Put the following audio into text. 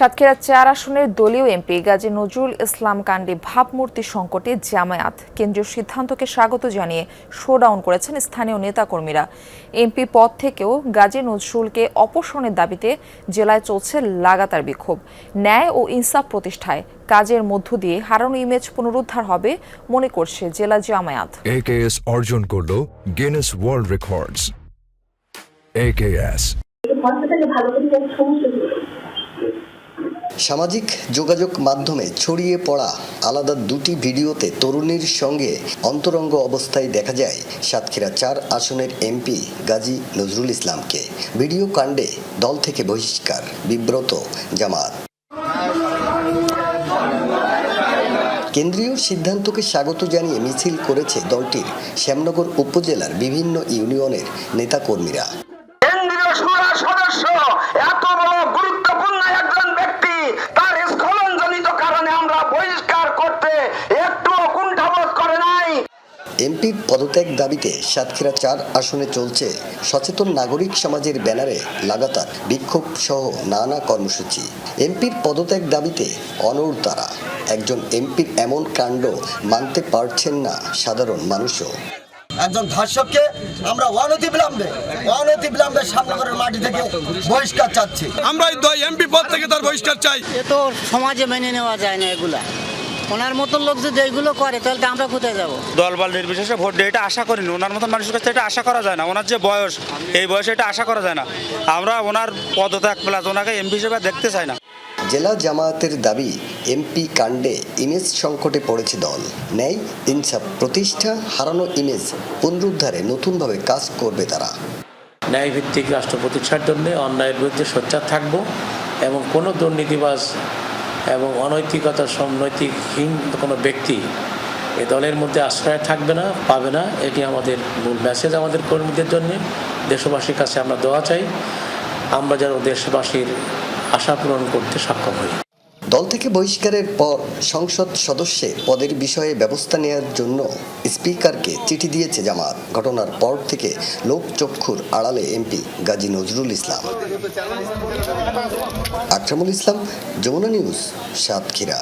সাতক্ষীরা ৪ আসনের দলীয় এমপি গাজী নজরুল ইসলাম কাণ্ডে ভাবমূর্তি সংকটে জামায়াত কেন্দ্রীয় সিদ্ধান্তকে স্বাগত জানিয়ে শোডাউন করেছেন স্থানীয় নেতাকর্মীরা। এমপি পদ থেকেও গাজী নজরুলকে অপসারণের দাবিতে জেলায় চলছে লাগাতার বিক্ষোভ। ন্যায় ও ইনসাফ প্রতিষ্ঠায় কাজের মধ্য দিয়ে হারানো ইমেজ পুনরুদ্ধার হবে মনে করছে জেলা জামায়াত। AKS অর্জন করলো গিনেস ওয়ার্ল্ড রেকর্ডস। AKS সামাজিক যোগাযোগ মাধ্যমে ছড়িয়ে পড়া আলাদা দুটি ভিডিওতে তরুণীর সঙ্গে অন্তরঙ্গ অবস্থায় দেখা যায় সাতক্ষীরা ৪ আসনের এমপি গাজী নজরুল ইসলামকে। ভিডিও কাণ্ডে দল থেকে বহিষ্কার, বিব্রত জামায়াত। কেন্দ্রীয় সিদ্ধান্তকে স্বাগত জানিয়ে মিছিল করেছে দলটির শ্যামনগর উপজেলার বিভিন্ন ইউনিয়নের নেতাকর্মীরা। কেন্দ্রীয় শুরা সদস্য এত বড় গুরুত্বপূর্ণ একজন ব্যক্তি, তার স্খলনজনিত কারণে আমরা বহিষ্কার করতে একটু কুণ্ঠাবোধ করে নাই। এমপির পদত্যাগ দাবিতে সাতক্ষীরা ৪ আসনে চলছে সচেতন নাগরিক সমাজের ব্যানারে লাগাতার বিক্ষোভ সহ নানা কর্মসূচি। এমপির পদত্যাগ দাবিতে অনড় তারা। একজন এমপির এমন কাণ্ড মানতে পারছেন না সাধারণ মানুষও। একজন ধর্ষককে আমরা অনতিবিলম্বে সামনগরের মাটি থেকে বহিষ্কার চাচ্ছি। আমরা এমপি পদ থেকে তার বহিষ্কার চাই। এ তো সমাজে মেনে নেওয়া যায় না এগুলা। ওনার মতন লোক যদি এইগুলো করে তাহলে আমরা কোথায় যাবো? দলবল নির্বিশেষে ভোট দিয়ে এটা আশা করিনি। ওনার মতন মানুষের কাছে এটা আশা করা যায় না। ওনার যে বয়স, এই বয়সে এটা আশা করা যায় না। আমরা ওনার পদত্যাগ প্লাস ওনাকে এমপি হিসেবে দেখতে চাই না। জেলা জামায়াতের দাবি, এমপি কাণ্ডে ইমেজ সংকটে পড়েছে দল। ন্যায় ইনসাফ প্রতিষ্ঠা, হারানো ইমেজ পুনরুদ্ধারে নতুনভাবে কাজ করবে তারা। ন্যায়ভিত্তিক রাষ্ট্র প্রতিষ্ঠার জন্য অন্যায়ের বিরুদ্ধে সোচ্চার থাকব এবং কোনো দুর্নীতিবাজ এবং অনৈতিকতার নৈতিকহীন কোনো ব্যক্তি এ দলের মধ্যে আশ্রয় থাকবে না, পাবে না। এটি আমাদের মূল মেসেজ আমাদের কর্মীদের জন্য। দেশবাসীর কাছে আমরা দোয়া চাই, আমরা যেন দেশবাসীর আশা পূরণ করতে সক্ষম হই। দল থেকে বহিষ্কারের পর সংসদ সদস্যের পদের বিষয়ে ব্যবস্থা নেওয়ার জন্য স্পিকারকে চিঠি দিয়েছে জামায়াত। ঘটনার পর থেকে লোকচক্ষুর আড়ালে এমপি গাজী নজরুল ইসলাম। আকরামুল ইসলাম, যমুনা নিউজ, সাতক্ষীরা।